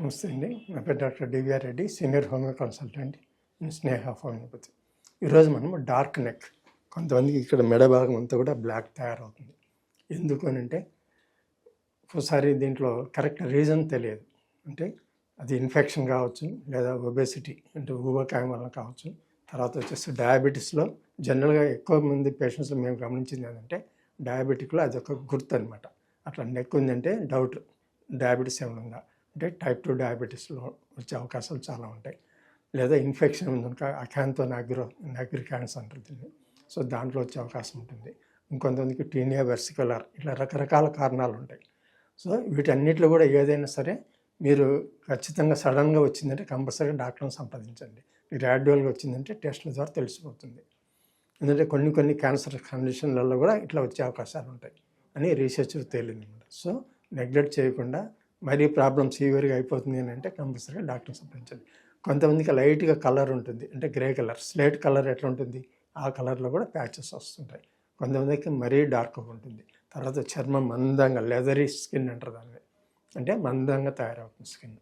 నమస్తే అండి. నా పేరు doctor DVR Reddy, senior homeo consultant in Sneha homeopathy. ఈరోజు మనం డార్క్ నెక్, కొంతమందికి ఇక్కడ మెడ భాగం అంతా కూడా బ్లాక్ తయారవుతుంది. ఎందుకు అని అంటే ఒకసారి దీంట్లో కరెక్ట్ రీజన్ తెలియదు. అంటే అది ఇన్ఫెక్షన్ కావచ్చు, లేదా ఒబేసిటీ అంటే ఊబకాయం వల్ల కావచ్చు. తర్వాత వచ్చేసి డయాబెటీస్లో జనరల్గా ఎక్కువ మంది పేషెంట్స్లో మేము గమనించింది ఏంటంటే డయాబెటిక్లో అది ఒక గుర్తు అనమాట. అట్లా నెక్ ఉందంటే డౌట్ డయాబెటీస్ ఏమైనా అంటే టైప్ 2 డయాబెటీస్లో వచ్చే అవకాశాలు చాలా ఉంటాయి. లేదా ఇన్ఫెక్షన్ ఉందనుక అకాంతో నాగ్రికాన్స్ అంటుంది. సో దాంట్లో వచ్చే అవకాశం ఉంటుంది. ఇంకొంతమందికి టీనియా వెర్సికులర్, ఇట్లా రకరకాల కారణాలు ఉంటాయి. సో వీటన్నిటిలో కూడా ఏదైనా సరే మీరు ఖచ్చితంగా సడన్గా వచ్చిందంటే కంపల్సరీగా డాక్టర్ని సంప్రదించండి. గ్రాడ్యువల్గా వచ్చిందంటే టెస్ట్ల ద్వారా తెలిసిపోతుంది. ఎందుకంటే కొన్ని క్యాన్సర్ కండిషన్లలో కూడా ఇట్లా వచ్చే అవకాశాలు ఉంటాయి అని రీసెర్చ్ తేలింది అనమాట. సో నెగ్లెక్ట్ చేయకుండా మరీ ప్రాబ్లం సివియర్గా అయిపోతుంది అని అంటే కంపల్సరీగా డాక్టర్ని సంప్రదించండి. కొంతమందికి లైట్గా కలర్ ఉంటుంది, అంటే గ్రే కలర్, స్లేట్ కలర్ ఎట్లా ఉంటుంది ఆ కలర్లో కూడా ప్యాచెస్ వస్తుంటాయి. కొంతమందికి మరీ డార్క్గా ఉంటుంది. తర్వాత చర్మం మందంగా లెదరీ స్కిన్ అంటారు దాన్ని, అంటే మందంగా తయారవుతుంది స్కిన్.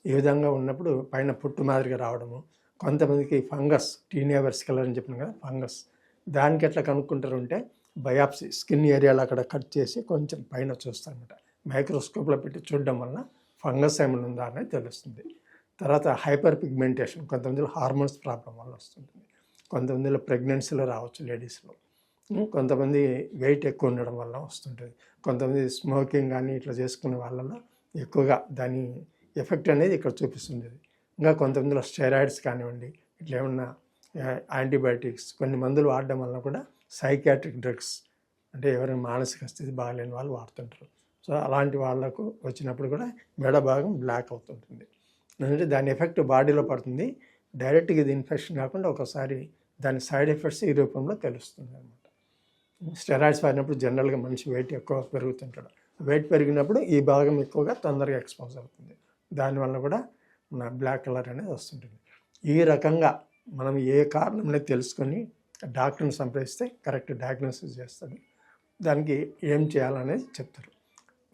ఈ విధంగా ఉన్నప్పుడు పైన పుట్టు మాదిరిగా రావడము. కొంతమందికి ఫంగస్, టీనియా వెర్సికులర్ అని చెప్పిన కదా ఫంగస్, దానికి ఎట్లా కనుక్కుంటారు అంటే బయాప్సీ స్కిన్ ఏరియాలో అక్కడ కట్ చేసి కొంచెం పైన చూస్తారనమాట. మైక్రోస్కోప్లో పెట్టి చూడడం వల్ల ఫంగస్ ఏమైనా ఉందా అనేది తెలుస్తుంది. తర్వాత హైపర్ పిగ్మెంటేషన్, కొంతమందిలో హార్మోన్స్ ప్రాబ్లం వల్ల వస్తుంటుంది. కొంతమందిలో ప్రెగ్నెన్సీలో రావచ్చు లేడీస్లో. కొంతమంది వెయిట్ ఎక్కువ ఉండడం వల్ల వస్తుంటుంది. కొంతమంది స్మోకింగ్ కానీ ఇట్లా చేసుకునే వాళ్ళలో ఎక్కువగా దాని ఎఫెక్ట్ అనేది ఇక్కడ చూపిస్తుంది. ఇంకా కొంతమందిలో స్టెరాయిడ్స్ కానివ్వండి, ఇట్లా ఏమన్నా యాంటీబయాటిక్స్, కొన్ని మందులు వాడడం వల్ల కూడా సైకియాట్రిక్ డ్రగ్స్, అంటే ఎవరైనా మానసిక స్థితి బాగాలేని వాళ్ళు వాడుతుంటారు. సో అలాంటి వాళ్ళకు వచ్చినప్పుడు కూడా మెడ భాగం బ్లాక్ అవుతుంటుంది. అంటే దాని ఎఫెక్ట్ బాడీలో పడుతుంది. డైరెక్ట్గా ఇది ఇన్ఫెక్షన్ కాకుండా ఒకసారి దాని సైడ్ ఎఫెక్ట్స్ ఈ రూపంలో తెలుస్తుంది అనమాట. స్టెరాయిడ్స్ వాడినప్పుడు జనరల్గా మనిషి వెయిట్ ఎక్కువ పెరుగుతుంటాడు. వెయిట్ పెరిగినప్పుడు ఈ భాగం ఎక్కువగా తొందరగా ఎక్స్పోజ్ అవుతుంది. దానివల్ల కూడా మన బ్లాక్ కలర్ అనేది వస్తుంటుంది. ఈ రకంగా మనం ఏ కారణం అనేది తెలుసుకొని డాక్టర్ని సంప్రదిస్తే కరెక్ట్ డయాగ్నోసిస్ చేస్తాడు. దానికి ఏం చేయాలనేది చెప్తారు.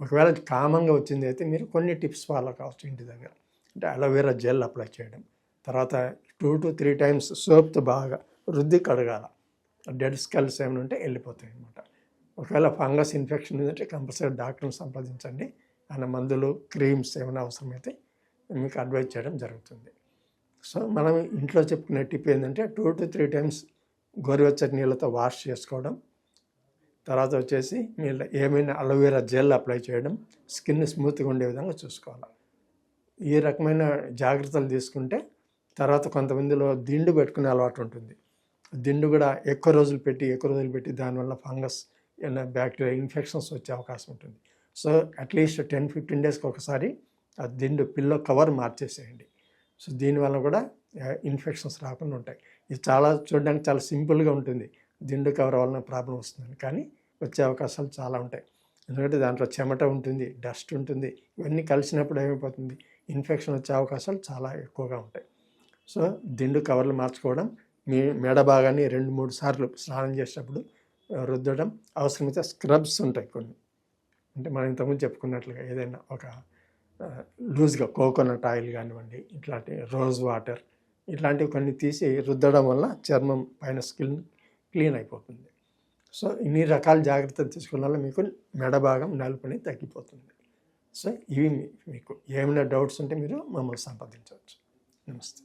ఒకవేళ కామన్గా వచ్చింది అయితే మీరు కొన్ని టిప్స్ ఫాలో కావచ్చు ఇంటి దగ్గర. అంటే అలోవెరా జెల్ అప్లై చేయడం, తర్వాత 2 to 3 times సోప్తో బాగా రుద్ది కడగాల. డెడ్ స్కెల్స్ ఏమైనా ఉంటే వెళ్ళిపోతాయి అన్నమాట. ఒకవేళ ఫంగస్ ఇన్ఫెక్షన్ ఉందంటే కంపల్సరీ డాక్టర్ని సంప్రదించండి. ఆయన మందులు, క్రీమ్స్ ఏమైనా అవసరమైతే మీకు అడ్వైజ్ చేయడం జరుగుతుంది. సో మనం ఇంట్లో చెప్పుకునే టిప్ ఏంటంటే 2 to 3 times గోరువెచ్చటి నీళ్ళతో వాష్ చేసుకోవడం, తర్వాత వచ్చేసి మీరు ఏమైనా అలోవెరా జెల్ అప్లై చేయడం, స్కిన్ స్మూత్గా ఉండే విధంగా చూసుకోవాలి. ఈ రకమైన జాగ్రత్తలు తీసుకుంటే తర్వాత కొంతమందిలో దిండు పెట్టుకునే అలవాటు ఉంటుంది. దిండు కూడా ఎక్కువ రోజులు పెట్టి దానివల్ల ఫంగస్ ఏమైనా బ్యాక్టీరియా ఇన్ఫెక్షన్స్ వచ్చే అవకాశం ఉంటుంది. సో అట్లీస్ట్ 10-15 daysకి ఒకసారి ఆ దిండు పిల్లో కవర్ మార్చేసేయండి. సో దీనివల్ల కూడా ఇన్ఫెక్షన్స్ రాకుండా ఉంటాయి. ఇది చూడడానికి చాలా సింపుల్గా ఉంటుంది, దిండు కవర్ వలన ప్రాబ్లం వస్తుందని, కానీ వచ్చే అవకాశాలు చాలా ఉంటాయి. ఎందుకంటే దాంట్లో చెమట ఉంటుంది, డస్ట్ ఉంటుంది, ఇవన్నీ కలిసినప్పుడు ఏమైపోతుంది, ఇన్ఫెక్షన్ వచ్చే అవకాశాలు చాలా ఎక్కువగా ఉంటాయి. సో దిండు కవర్లు మార్చుకోవడం, మీ మెడ భాగాన్ని 2-3 సార్లు స్నానం చేసేటప్పుడు రుద్దడం, అవసరమైతే స్క్రబ్స్ ఉంటాయి కొన్ని, అంటే మనం ఇంతకుముందు చెప్పుకున్నట్లుగా ఏదైనా ఒక లూజ్గా కోకోనట్ ఆయిల్ కానివ్వండి, ఇట్లాంటి రోజ్ వాటర్ ఇట్లాంటివి కొన్ని తీసి రుద్దడం వల్ల చర్మం పైన స్కిన్ క్లీన్ అయిపోతుంది. సో ఇన్ని రకాల జాగ్రత్తలు తీసుకున్న వల్ల మీకు మెడ భాగం నలుపుని తగ్గిపోతుంది. సో ఇవి మీకు ఏమైనా డౌట్స్ ఉంటే మీరు మమ్మల్ని సంప్రదించవచ్చు. నమస్తే.